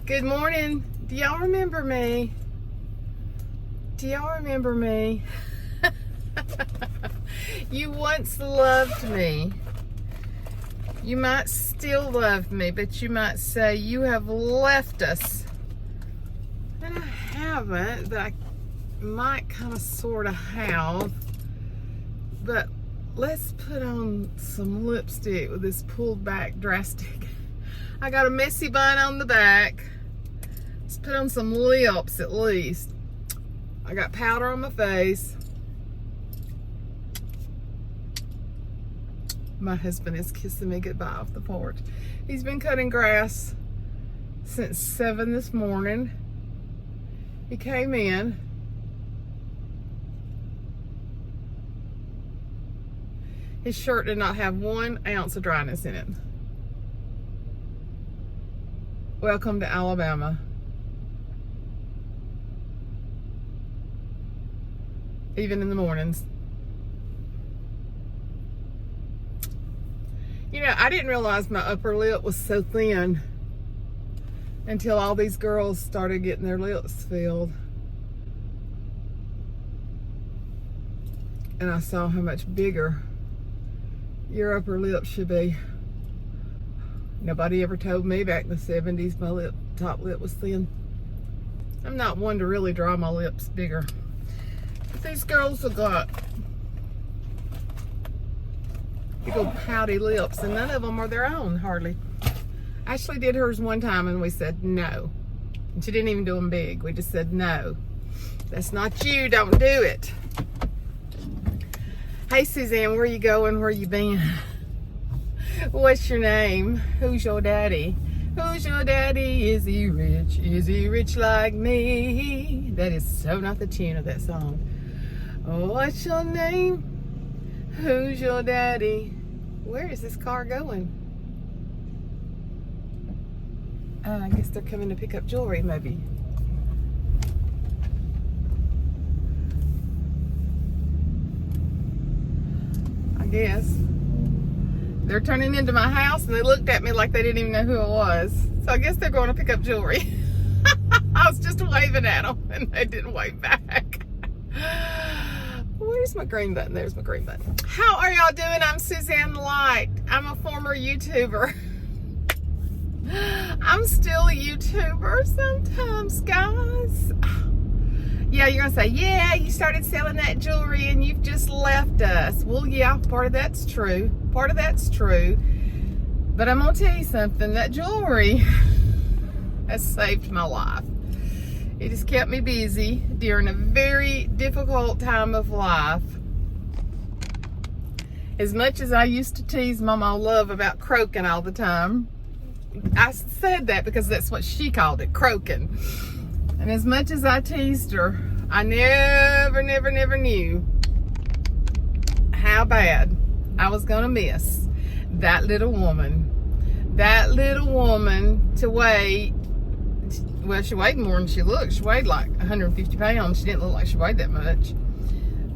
Good morning. Do y'all remember me? Do y'all remember me? You once loved me. You might still love me, but you might say you have left us. And I haven't, but I might kind of sort of have. But let's put on some lipstick with this pulled back drastic. I got a messy bun on the back. Let's put on some lips at least. I got powder on my face. My husband is kissing me goodbye off the porch. He's been cutting grass since 7 this morning. He came in. His shirt did not have 1 ounce of dryness in it. Welcome to Alabama. Even in the mornings. You know, I didn't realize my upper lip was so thin until all these girls started getting their lips filled. And I saw how much bigger your upper lip should be. Nobody ever told me back in the 70s my top lip was thin. I'm not one to really draw my lips bigger. But these girls have got big old pouty lips, and none of them are their own, hardly. Ashley did hers one time and we said no. And she didn't even do them big. We just said no. That's not you, don't do it. Hey Suzanne, where you going? Where you been? What's your name? Who's your daddy? Who's your daddy? Is he rich? Is he rich like me? That is so not the tune of that song. What's your name? Who's your daddy? Where is this car going? I guess they're coming to pick up jewelry, maybe. I guess. They're turning into my house and they looked at me like they didn't even know who it was. So I guess they're going to pick up jewelry. I was just waving at them and they didn't wave back. Where's my green button? There's my green button. How are y'all doing? I'm Suzanne Light. I'm a former YouTuber. I'm still a YouTuber sometimes, guys. Yeah, you're gonna say, yeah, you started selling that jewelry and you've just left us. Well, yeah, part of that's true. Part of that's true. But I'm gonna tell you something, that jewelry has saved my life. It has kept me busy during a very difficult time of life. As much as I used to tease Maw Maw Luv about croaking all the time, I said that because that's what she called it, croaking. And as much as I teased her, I never knew how bad I was gonna miss that little woman. That little woman to weigh, well, she weighed more than she looked. She weighed like 150 pounds. She didn't look like she weighed that much.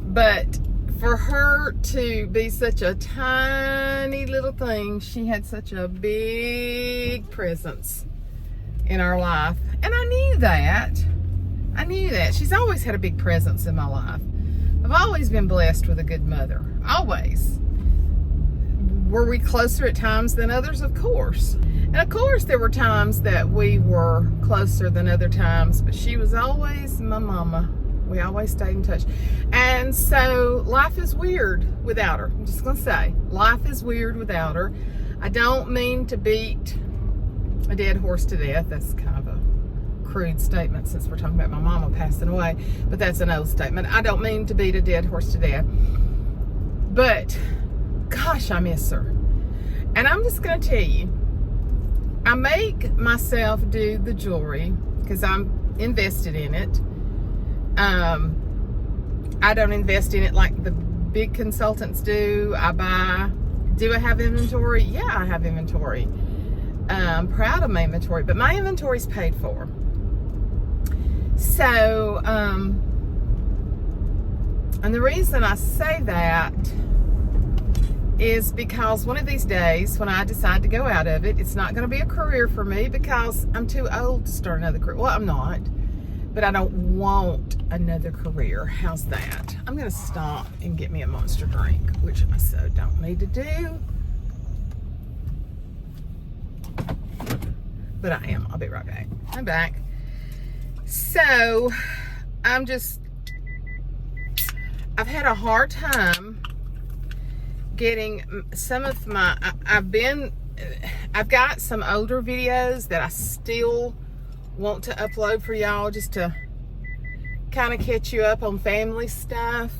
But for her to be such a tiny little thing, she had such a big presence in our life. And I knew that. I knew that. She's always had a big presence in my life. I've always been blessed with a good mother. Always. Were we closer at times than others? Of course. And of course there were times that we were closer than other times, but she was always my mama. We always stayed in touch. And so life is weird without her. I'm just going to say, life is weird without her. I don't mean to beat a dead horse to death. That's kind of a crude statement since we're talking about my mama passing away, but that's an old statement. I don't mean to beat a dead horse to death, but gosh, I miss her. And I'm just going to tell you, I make myself do the jewelry because I'm invested in it. I don't invest in it like the big consultants do. Do I have inventory? Yeah, I have inventory. I'm proud of my inventory, but my inventory's paid for. So, and the reason I say that is because one of these days when I decide to go out of it, it's not going to be a career for me because I'm too old to start another career. Well, I'm not, but I don't want another career. How's that? I'm going to stop and get me a Monster drink, which I so don't need to do. But I am. I'll be right back. I'm back. So, I've had a hard time getting some of my, I've got some older videos that I still want to upload for y'all just to kind of catch you up on family stuff.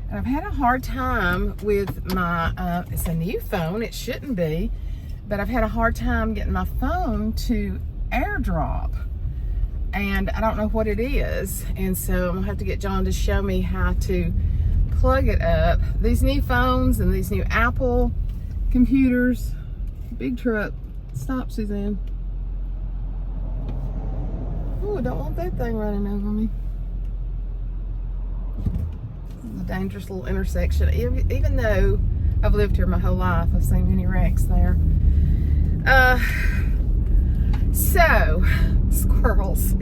And I've had a hard time with my, it's a new phone, it shouldn't be, but I've had a hard time getting my phone to AirDrop. And I don't know what it is. And so I'm gonna have to get John to show me how to plug it up. These new phones and these new Apple computers, big truck. Stop, Suzanne. Oh, I don't want that thing running over me. This is a dangerous little intersection. Even though I've lived here my whole life, I've seen many wrecks there. So, squirrels,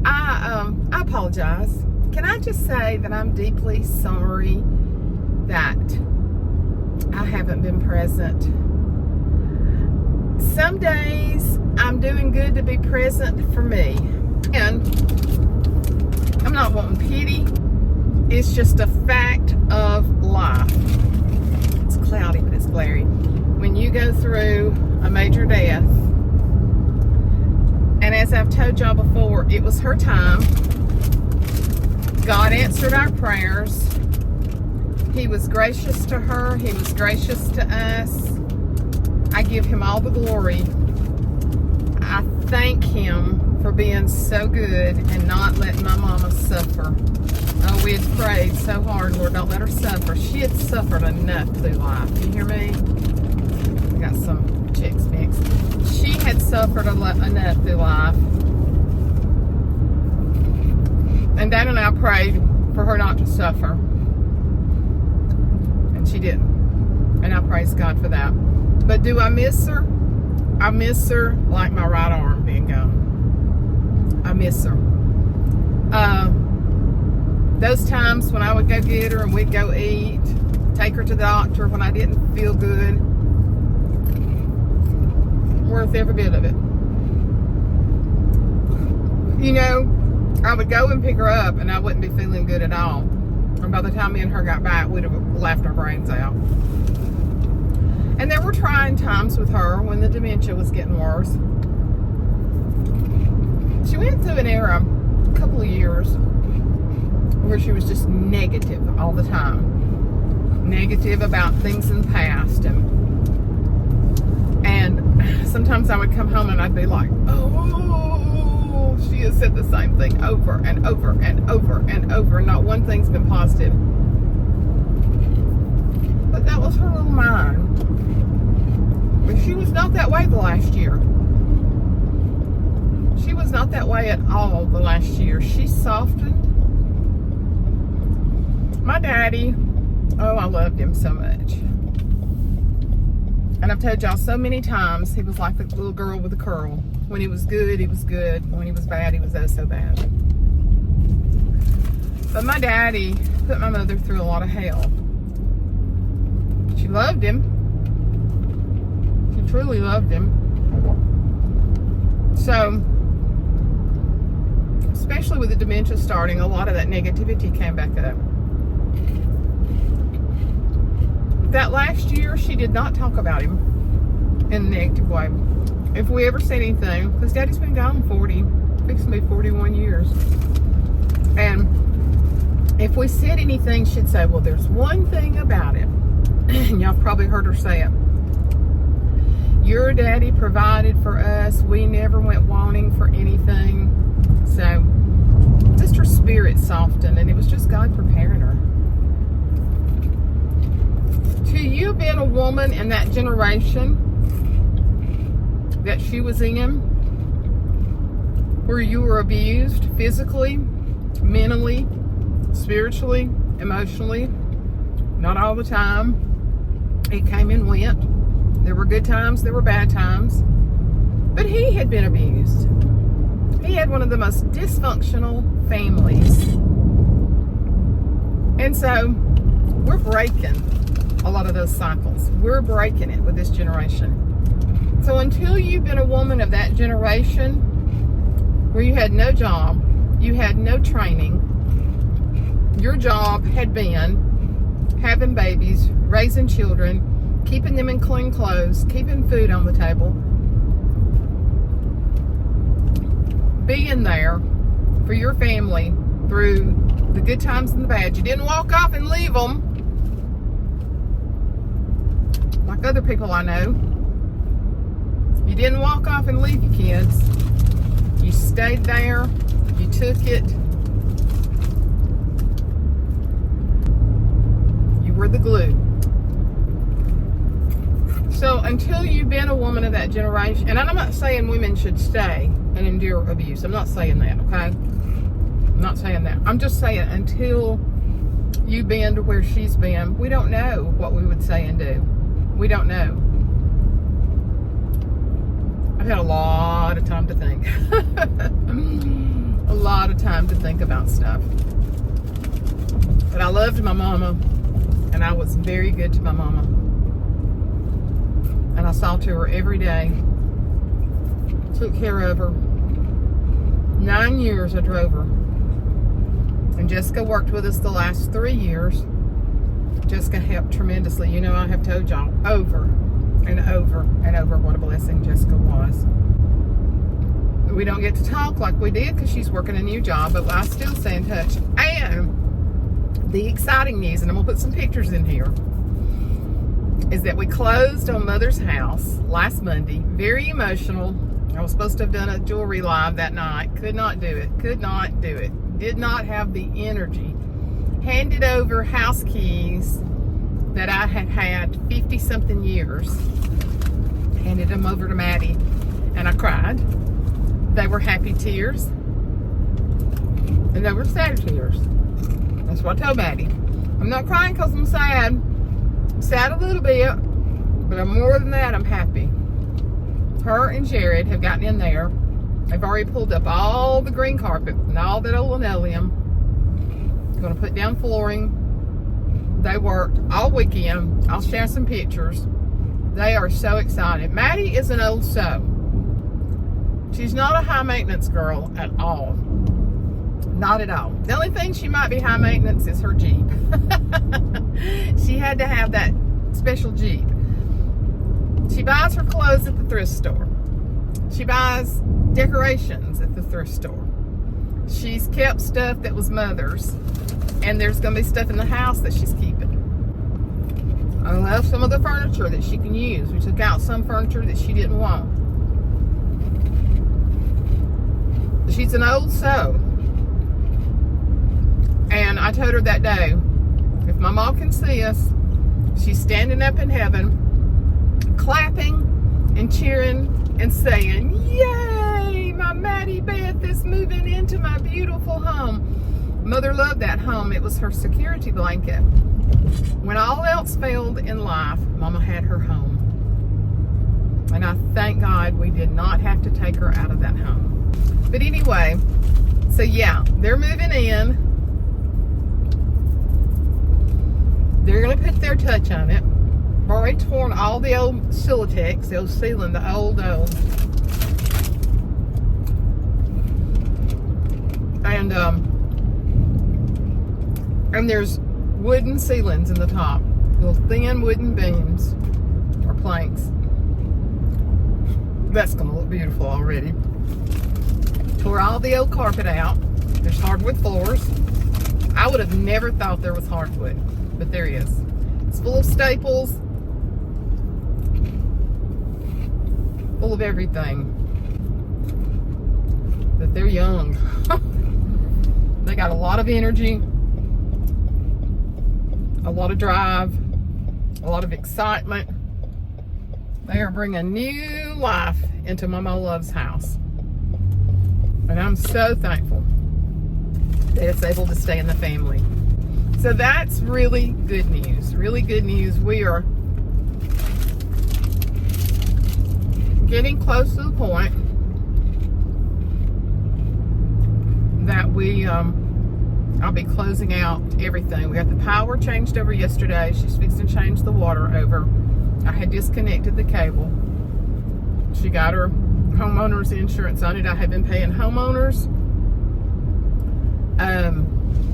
I apologize. Can I just say that I'm deeply sorry that I haven't been present. Some days I'm doing good to be present for me. And I'm not wanting pity. It's just a fact of life. It's cloudy, but it's glary. When you go through a major death, and as I've told y'all before, it was her time. God answered our prayers. He was gracious to her. He was gracious to us. I give him all the glory. I thank him for being so good and not letting my mama suffer. Oh, we had prayed so hard, Lord, don't let her suffer. She had suffered enough through life. You hear me? I got some chicks mixed. She had suffered enough through life. And Dad and I prayed for her not to suffer. And she didn't. And I praise God for that. But do I miss her? I miss her like my right arm being gone. I miss her. Those times when I would go get her and we'd go eat, take her to the doctor when I didn't feel good, worth every bit of it. You know, I would go and pick her up and I wouldn't be feeling good at all. And by the time me and her got back, we'd have laughed our brains out. And there were trying times with her when the dementia was getting worse. She went through an era, a couple of years, where she was just negative all the time. Negative about things in the past. And sometimes I would come home and I'd be like, oh, she has said the same thing over and over and over and over. Not one thing's been positive. But that was her little mind. But she was not that way the last year. She was not that way at all the last year. She softened. My daddy, oh, I loved him so much. And I've told y'all so many times, he was like the little girl with a curl. When he was good, he was good. When he was bad, he was oh so bad. But my daddy put my mother through a lot of hell. She loved him. She truly loved him. So, especially with the dementia starting, a lot of that negativity came back up. That last year, she did not talk about him in a negative way. If we ever said anything, because Daddy's been gone fixing to be 41 years. And if we said anything, she'd say, well, there's one thing about it. And y'all probably heard her say it. Your daddy provided for us. We never went wanting for anything. So, just her spirit softened, and it was just God preparing her. To you being a woman in that generation that she was in, where you were abused physically, mentally, spiritually, emotionally, not all the time, It came and went. There were good times, there were bad times. But he had been abused. He had one of the most dysfunctional families. And so we're breaking a lot of those cycles. We're breaking it with this generation. So until you've been a woman of that generation where you had no job, you had no training, your job had been having babies, raising children, keeping them in clean clothes, keeping food on the table, being there for your family through the good times and the bad. You didn't walk off and leave them like other people I know. You didn't walk off and leave your kids. You stayed there. You took it. You were the glue. So until you've been a woman of that generation, and I'm not saying women should stay and endure abuse. I'm not saying that, okay? I'm not saying that. I'm just saying until you've been to where she's been, we don't know what we would say and do. We don't know. I've had a lot of time to think. A lot of time to think about stuff. But I loved my mama, and I was very good to my mama. And I saw to her every day. Took care of her. 9 years I drove her. And Jessica worked with us the last 3 years. Jessica helped tremendously. You know, I have told y'all over and over and over what a blessing Jessica was. We don't get to talk like we did because she's working a new job, but I still stay in touch. And the exciting news, and I'm going to put some pictures in here, is that we closed on Mother's house last Monday. Very emotional. I was supposed to have done a jewelry live that night. Could not do it. Could not do it. Did not have the energy. Handed over house keys that I had had 50-something years. Handed them over to Maddie, and I cried. They were happy tears, and they were sad tears. That's what I told Maddie. I'm not crying because I'm sad. I'm sad a little bit, but I'm more than that, I'm happy. Her and Jared have gotten in there. They've already pulled up all the green carpet and all that old linoleum. Going to put down flooring. They worked all weekend. I'll share some pictures. They are so excited. Maddie is an old sew. She's not a high maintenance girl at all. Not at all. The only thing she might be high maintenance is her Jeep. She had to have that special Jeep. She buys her clothes at the thrift store. She buys decorations at the thrift store. She's kept stuff that was Mother's. And there's going to be stuff in the house that she's keeping. I left some of the furniture that she can use. We took out some furniture that she didn't want. She's an old sew. And I told her that day, if my mom can see us, she's standing up in heaven, clapping and cheering and saying, "Yay, my Maddie Beth is moving into my beautiful home." Mother loved that home. It was her security blanket. When all else failed in life, Mama had her home. And I thank God we did not have to take her out of that home. But anyway, so yeah, they're moving in. They're going to put their touch on it. I've already torn all the old Silatex, the old ceiling, the old. And there's wooden ceilings in the top. Little thin wooden beams or planks. That's going to look beautiful already. Tore all the old carpet out. There's hardwood floors. I would have never thought there was hardwood, but there is. It's full of staples, full of everything. But they're young. They got a lot of energy, a lot of drive, a lot of excitement. They are bringing new life into Maw Maw Luv's house. And I'm so thankful that it's able to stay in the family. So that's really good news. Really good news. We are getting close to the point that I'll be closing out everything. We got the power changed over yesterday. She's fixing to change the water over. I had disconnected the cable. She got her homeowner's insurance on it. I had been paying homeowners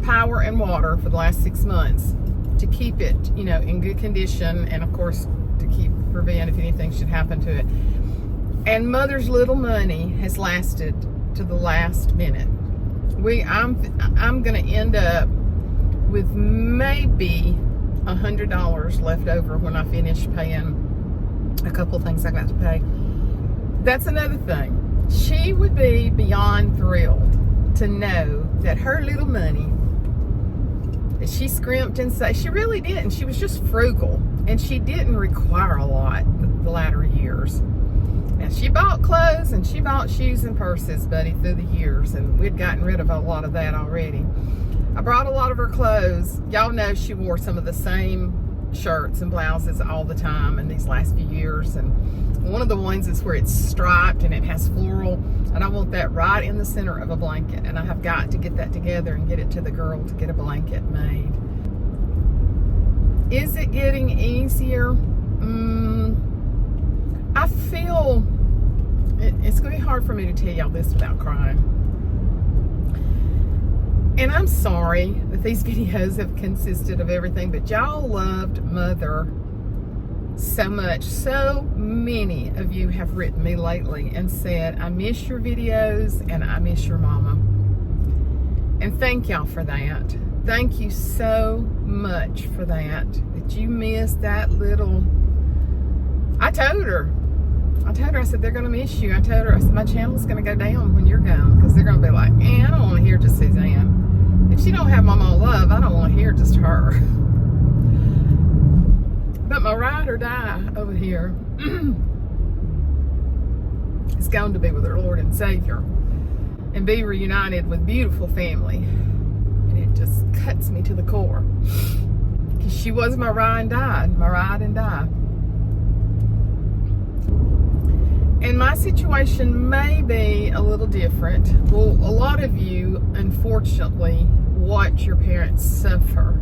power and water for the last 6 months to keep it, you know, in good condition, and of course to prevent if anything should happen to it. And Mother's little money has lasted to the last minute. I'm gonna end up with maybe $100 left over when I finish paying a couple things I got to pay. That's another thing. She would be beyond thrilled to know that her little money that she scrimped and saved, she really didn't. She was just frugal, and she didn't require a lot the latter years. Now, she bought clothes and she bought shoes and purses, buddy, through the years, and we'd gotten rid of a lot of that already. I brought a lot of her clothes. Y'all know she wore some of the same shirts and blouses all the time in these last few years, and one of the ones is where it's striped and it has floral, and I want that right in the center of a blanket, and I have got to get that together and get it to the girl to get a blanket made. Is it getting easier? I feel it's going to be hard for me to tell y'all this without crying. And I'm sorry that these videos have consisted of everything, but y'all loved Mother so much. So many of you have written me lately and said, I miss your videos and I miss your mama. And thank y'all for that. Thank you so much for that you missed that little. I told her, I said, they're going to miss you. I told her, I said, my channel's going to go down when you're gone, because they're going to be like, I don't want to hear just Suzanne. If she don't have Maw Maw Luv, I don't want to hear just her. But my ride or die over here is going to be with her Lord and Savior and be reunited with beautiful family. And it just cuts me to the core, because she was my ride and die. And my situation may be a little different. Well, a lot of you, unfortunately, watch your parents suffer.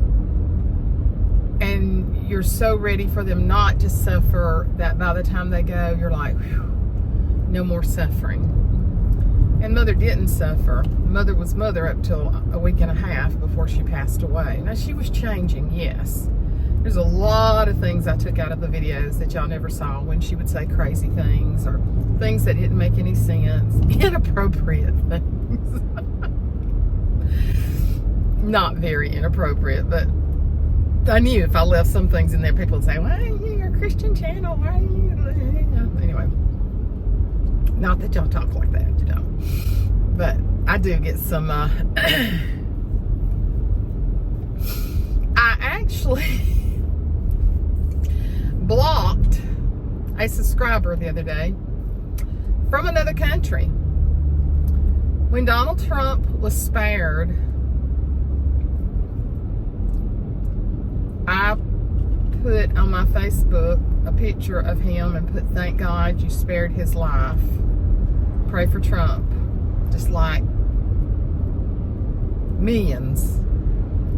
And you're so ready for them not to suffer that by the time they go, you're like, whew, no more suffering. And Mother didn't suffer. Mother was Mother up till a week and a half before she passed away. Now, she was changing, yes. There's a lot of things I took out of the videos that y'all never saw, when she would say crazy things or things that didn't make any sense, inappropriate things. Not very inappropriate, but I knew if I left some things in there, people would say, why are you your Christian channel? Why are you? Anyway, not that y'all talk like that, you know. But I do get some, I actually blocked a subscriber the other day from another country. When Donald Trump was spared, I put on my Facebook a picture of him and put, thank God you spared his life. Pray for Trump. Just like millions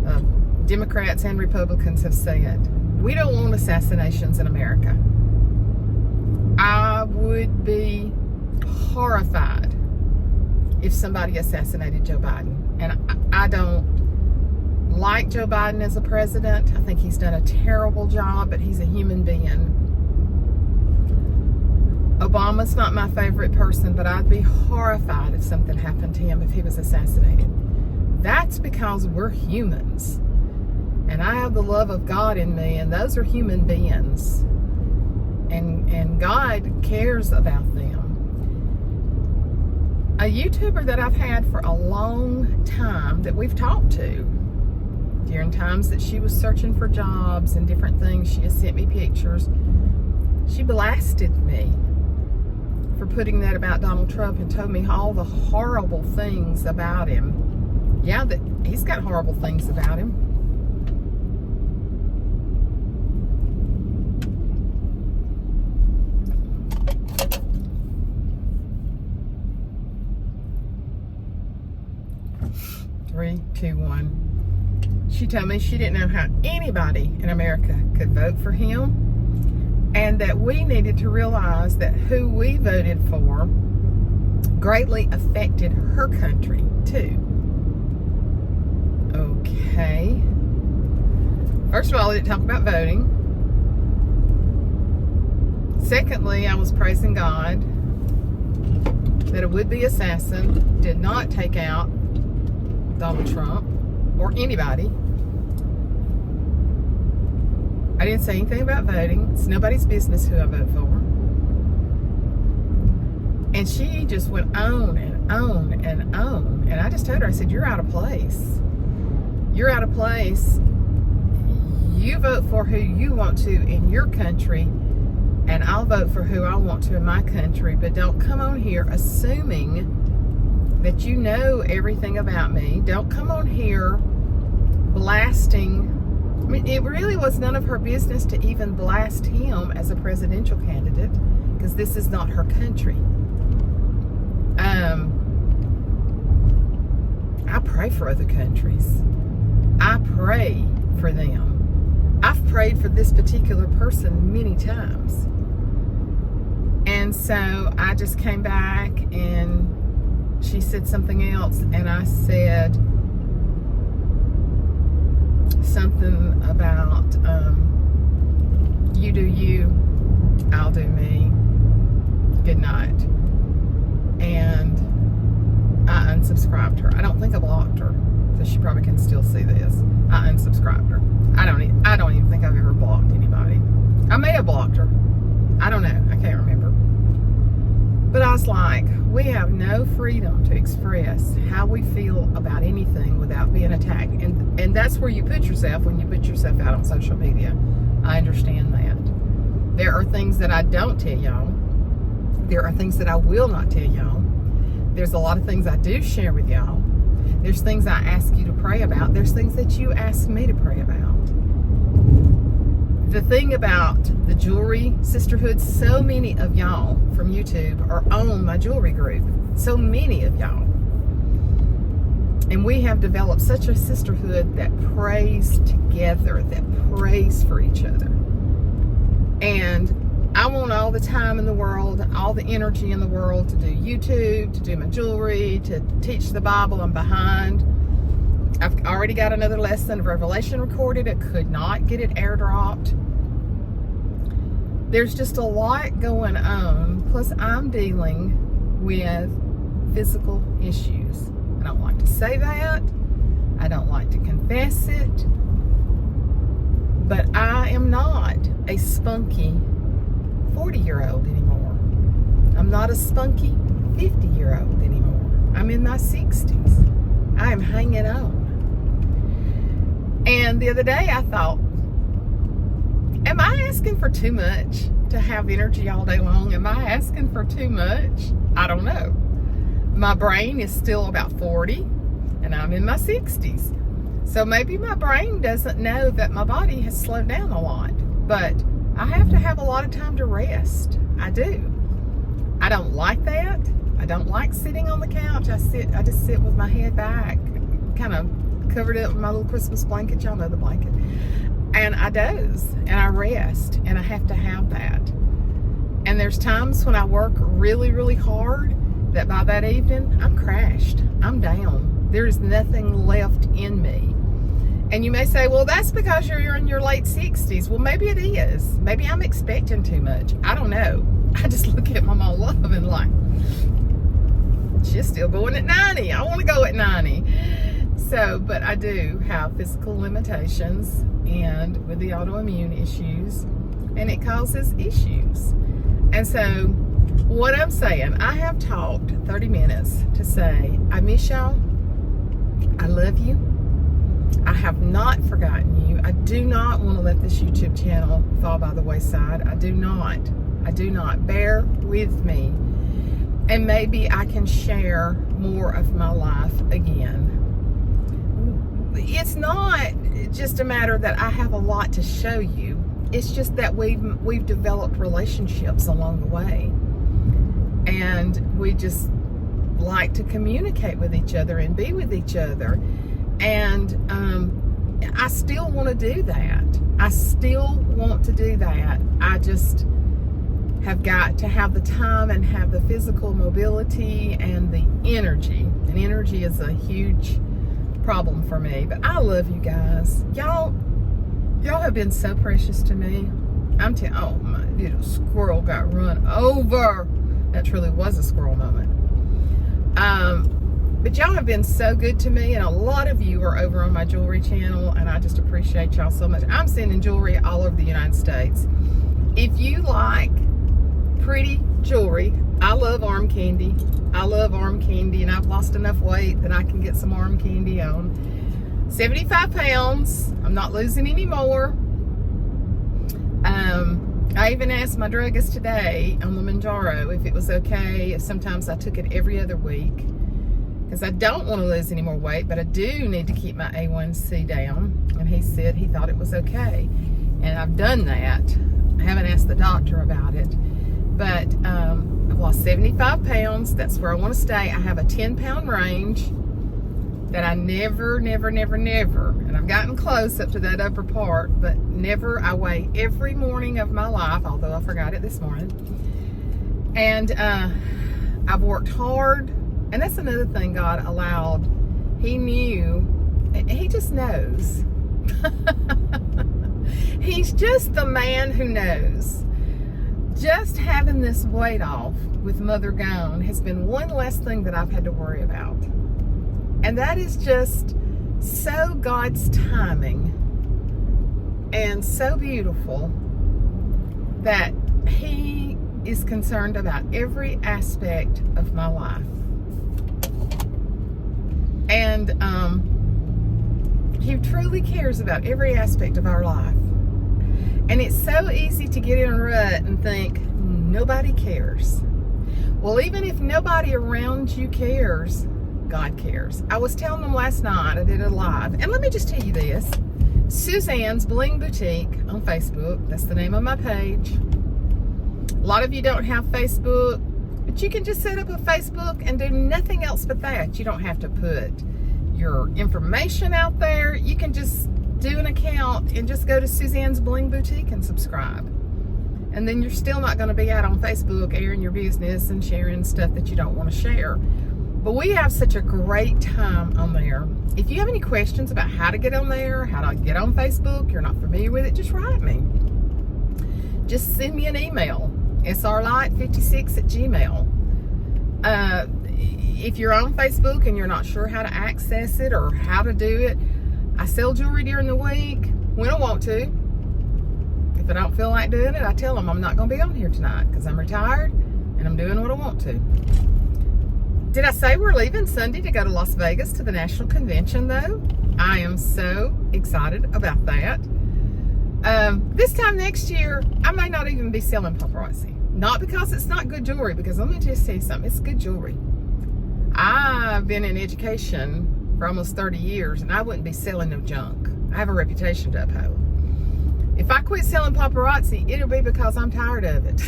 of Democrats and Republicans have said. We don't want assassinations in America. I would be horrified if somebody assassinated Joe Biden. And I don't like Joe Biden as a president. I think he's done a terrible job, but he's a human being. Obama's not my favorite person, but I'd be horrified if something happened to him if he was assassinated. That's because we're humans. And I have the love of God in me, and those are human beings. And God cares about them. A YouTuber that I've had for a long time that we've talked to, during times that she was searching for jobs and different things, she has sent me pictures. She blasted me for putting that about Donald Trump and told me all the horrible things about him. Yeah, that he's got horrible things about him. 3, 2, 1. She told me she didn't know how anybody in America could vote for him, and that we needed to realize that who we voted for greatly affected her country too. Okay. First of all, I didn't talk about voting. Secondly, I was praising God that a would-be assassin did not take out Donald Trump or anybody. I didn't say anything about voting. It's nobody's business who I vote for. And she just went on and on and on. And I just told her, I said, you're out of place. You're out of place. You vote for who you want to in your country, and I'll vote for who I want to in my country. But don't come on here assuming that you know everything about me. Don't come on here blasting. I mean, it really was none of her business to even blast him as a presidential candidate, because this is not her country. I pray for other countries. I pray for them. I've prayed for this particular person many times. And so I just came back and she said something else, and I said something about you do you, I'll do me, good night. And I unsubscribed her. I don't think I blocked her, so she probably can still see this. I unsubscribed her. I don't even think I've ever blocked anybody. I may have blocked her. I don't know. I can't remember. But I was like, we have no freedom to express how we feel about anything without being attacked. And that's where you put yourself when you put yourself out on social media. I understand that. There are things that I don't tell y'all. There are things that I will not tell y'all. There's a lot of things I do share with y'all. There's things I ask you to pray about. There's things that you ask me to pray about. The thing about the jewelry sisterhood, so many of y'all from YouTube are on my jewelry group. So many of y'all. And we have developed such a sisterhood that prays together, that prays for each other. And I want all the time in the world, all the energy in the world to do YouTube, to do my jewelry, to teach the Bible. I'm behind. I've already got another lesson of Revelation recorded. I could not get it airdropped. There's just a lot going on. Plus, I'm dealing with physical issues. I don't like to say that. I don't like to confess it. But I am not a spunky 40-year-old anymore. I'm not a spunky 50-year-old anymore. I'm in my 60s. I am hanging on. And the other day I thought, am I asking for too much to have energy all day long? Am I asking for too much? I don't know. My brain is still about 40 and I'm in my 60s. So maybe my brain doesn't know that my body has slowed down a lot. But I have to have a lot of time to rest. I do. I don't like that. I don't like sitting on the couch. I just sit with my head back, kind of covered up with my little Christmas blanket. Y'all know the blanket. And I doze and I rest, and I have to have that. And there's times when I work really, really hard that by that evening, I'm crashed. I'm down. There is nothing left in me. And you may say, well, that's because you're in your late 60s. Well, maybe it is. Maybe I'm expecting too much. I don't know. I just look at Maw Maw Luv and like, she's still going at 90. I want to go at 90. So, but I do have physical limitations and with the autoimmune issues, and it causes issues. And so what I'm saying, I have talked 30 minutes to say, I miss y'all. I love you. I have not forgotten you. I do not want to let this YouTube channel fall by the wayside. I do not. Bear with me. And maybe I can share more of my life again. It's not just a matter that I have a lot to show you. It's just that we've developed relationships along the way. And we just like to communicate with each other and be with each other. And I still want to do that. I still want to do that. I just have got to have the time and have the physical mobility and the energy. And energy is a huge problem for me. But I love you guys. Y'all have been so precious to me. I'm telling you, oh, my little squirrel got run over. That truly was a squirrel moment. But y'all have been so good to me, and a lot of you are over on my jewelry channel, and I just appreciate y'all so much. I'm sending jewelry all over the United States. If you like pretty jewelry, I love arm candy. I love arm candy, and I've lost enough weight that I can get some arm candy on. 75 pounds. I'm not losing any more. I even asked my druggist today on the Manjaro if it was okay if sometimes I took it every other week, because I don't want to lose any more weight, but I do need to keep my A1C down. And he said he thought it was okay, and I've done that. I haven't asked the doctor about it, but I've lost 75 pounds. That's where I want to stay. I have a 10-pound range that I never, and I've gotten close up to that upper part, but never. I weigh every morning of my life, although I forgot it this morning. And I've worked hard, and that's another thing God allowed. He knew, he just knows. He's just the man who knows. Just having this weight off with Mother gone has been one less thing that I've had to worry about. And that is just so God's timing and so beautiful that He is concerned about every aspect of my life. And He truly cares about every aspect of our life. And it's so easy to get in a rut and think, nobody cares. Well, even if nobody around you cares, God cares. I was telling them last night, I did a live, and let me just tell you this. Suzanne's Bling Boutique on Facebook, that's the name of my page. A lot of you don't have Facebook, but you can just set up a Facebook and do nothing else but that. You don't have to put your information out there. You can just do an account and just go to Suzanne's Bling Boutique and subscribe. And then you're still not going to be out on Facebook airing your business and sharing stuff that you don't want to share. But we have such a great time on there. If you have any questions about how to get on there, how to get on Facebook, you're not familiar with it, just write me. Just send me an email, srlight56@gmail. If you're on Facebook and you're not sure how to access it or how to do it, I sell jewelry during the week when I want to. If I don't feel like doing it, I tell them I'm not going to be on here tonight because I'm retired and I'm doing what I want to. Did I say we're leaving Sunday to go to Las Vegas to the National Convention, though? I am so excited about that. This time next year, I may not even be selling Paparazzi. Not because it's not good jewelry, because let me just tell you something, it's good jewelry. I've been in education for almost 30 years, and I wouldn't be selling no junk. I have a reputation to uphold. If I quit selling Paparazzi, it'll be because I'm tired of it.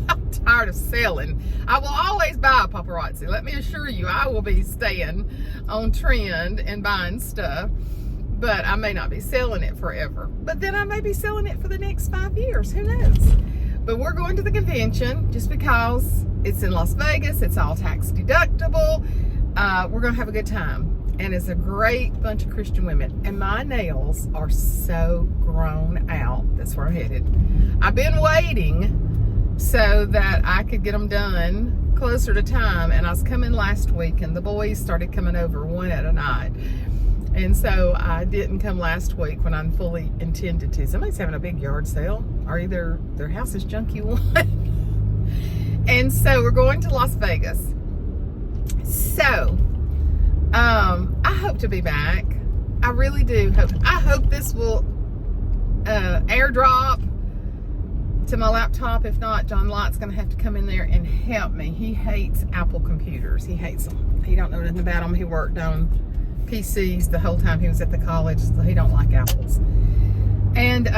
I'm tired of selling. I will always buy a Paparazzi. Let me assure you, I will be staying on trend and buying stuff. But I may not be selling it forever. But then I may be selling it for the next 5 years. Who knows? But we're going to the convention just because it's in Las Vegas. It's all tax deductible. We're going to have a good time. And it's a great bunch of Christian women. And my nails are so grown out. That's where I'm headed. I've been waiting so that I could get them done closer to time. And I was coming last week, and the boys started coming over one at a night. And so I didn't come last week when I fully intended to. Somebody's having a big yard sale, or either their house is junky one. And so we're going to Las Vegas. So I hope to be back. I really do hope. I hope this will airdrop to my laptop. If not, John Light's going to have to come in there and help me. He hates Apple computers. He hates them. He don't know nothing about them. He worked on PCs the whole time he was at the college, so he don't like apples. And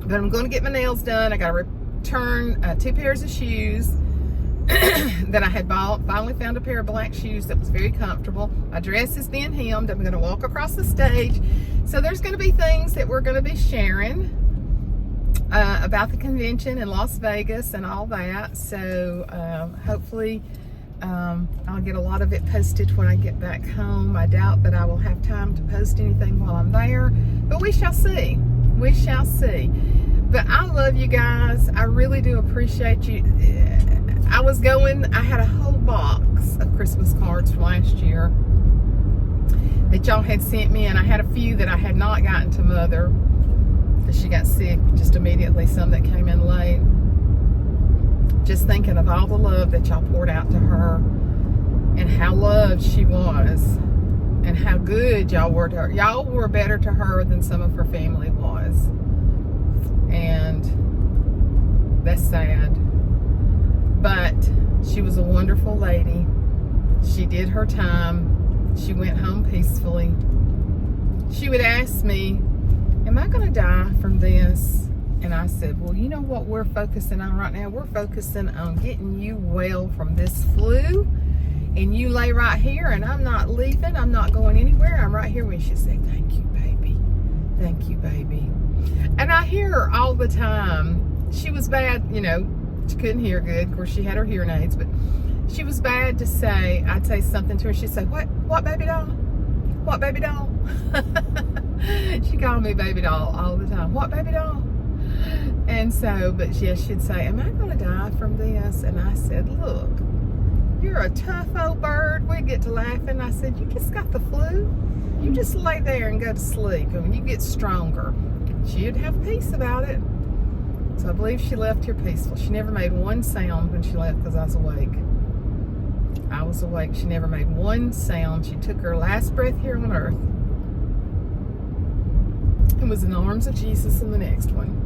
but I'm going to get my nails done. I got to return 2 pairs of shoes that I had bought. Finally found a pair of black shoes that was very comfortable. My dress is being hemmed. I'm going to walk across the stage. So there's going to be things that we're going to be sharing about the convention in Las Vegas and all that. So hopefully I'll get a lot of it posted when I get back home. I doubt that I will have time to post anything while I'm there, but we shall see. We shall see. But I love you guys. I really do appreciate you. I had a whole box of Christmas cards from last year that y'all had sent me, and I had a few that I had not gotten to Mother. She got sick just immediately, some that came in late. Just thinking of all the love that y'all poured out to her and how loved she was and how good y'all were to her. Y'all were better to her than some of her family was. And that's sad. But she was a wonderful lady. She did her time. She went home peacefully. She would ask me, am I going to die from this? And I said, well, you know what we're focusing on right now? We're focusing on getting you well from this flu. And you lay right here, and I'm not leaving. I'm not going anywhere. I'm right here. When she said, thank you, baby. Thank you, baby. And I hear her all the time. She was bad, you know, she couldn't hear good. Of course, she had her hearing aids, but she was bad to say. I'd say something to her. She'd say, what baby doll? What baby doll? She called me baby doll all the time. What baby doll? And so, but yes, she'd say, am I going to die from this? And I said, look, you're a tough old bird. We'd get to laughing. I said, you just got the flu. You just lay there and go to sleep. And when you get stronger, she'd have peace about it. So I believe she left here peaceful. She never made one sound when she left because I was awake. I was awake. She never made one sound. She took her last breath here on earth and was in the arms of Jesus in the next one.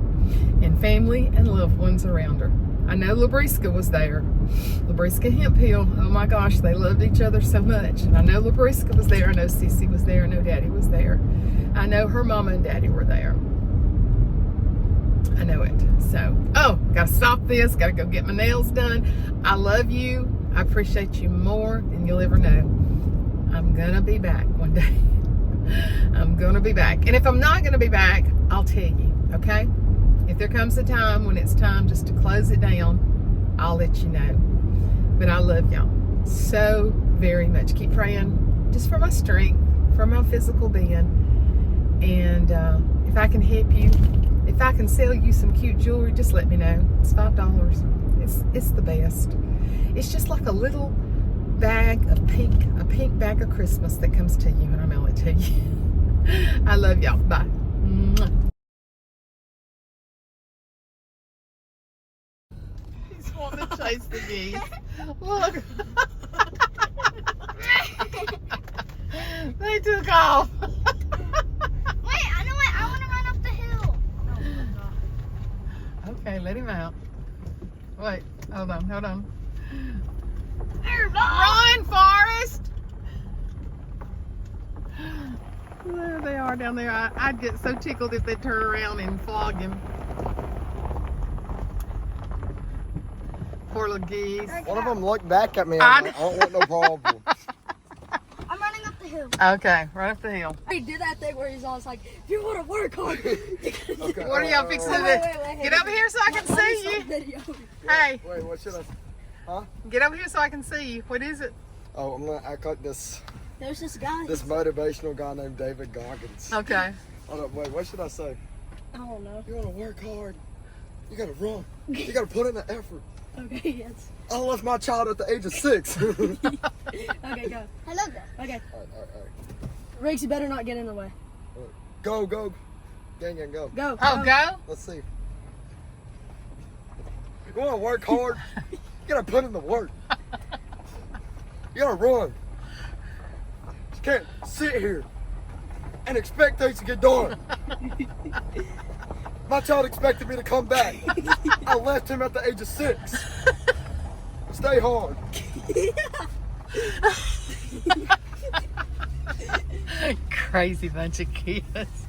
And family and loved ones around her. I know Labriska was there. Labriska Hemphill. Oh my gosh, they loved each other so much. And I know Labriska was there. I know Cece was there. I know Daddy was there. I know her mama and Daddy were there. I know it. So, gotta stop this. Gotta go get my nails done. I love you. I appreciate you more than you'll ever know. I'm gonna be back one day. I'm gonna be back. And if I'm not gonna be back, I'll tell you, okay? If there comes a time when it's time just to close it down, I'll let you know. But I love y'all so very much. Keep praying just for my strength, for my physical being. And if I can help you, if I can sell you some cute jewelry, just let me know. It's $5. It's the best. It's just like a little bag of a pink bag of Christmas that comes to you, and I mail it to you. I love y'all. Bye. Mwah. He's wanting to chase the geese. Look. They took off. Okay, let him out. Wait, hold on. Run, Forrest! There they are down there. I'd get so tickled if they turn around and flog him. Poor little geese. One of them looked back at me. I don't want no problem. I'm running up the hill. Okay, run up the hill. He did that thing where he's always like, if you want to work hard. Okay. What are y'all fixing to do? Wait. Get over here so I can see you. Video. Hey, Wait, what should I? Huh? get over here so I can see you. What is it? Oh, I'm gonna act like this There's this guy. motivational guy named David Goggins. Okay. Hold up, wait, what should I say? I don't know. You wanna work hard. You gotta run. You gotta put in the effort. Okay, yes. I left my child at the age of 6. Okay, go. I love that. Okay. All right. Riggs, you better not get in the way. Go. Gang, go. Go. Oh, go? Let's see. You wanna work hard? You gotta put in the work. You gotta run. You can't sit here and expect things to get done. My child expected me to come back. I left him at the age of 6. Stay hard. Crazy bunch of kids.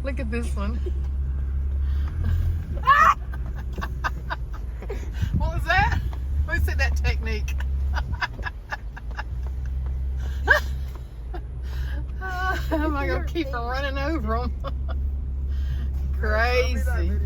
Look at this one. What was that? Let me see that technique. Am I gonna keep running over them? Crazy.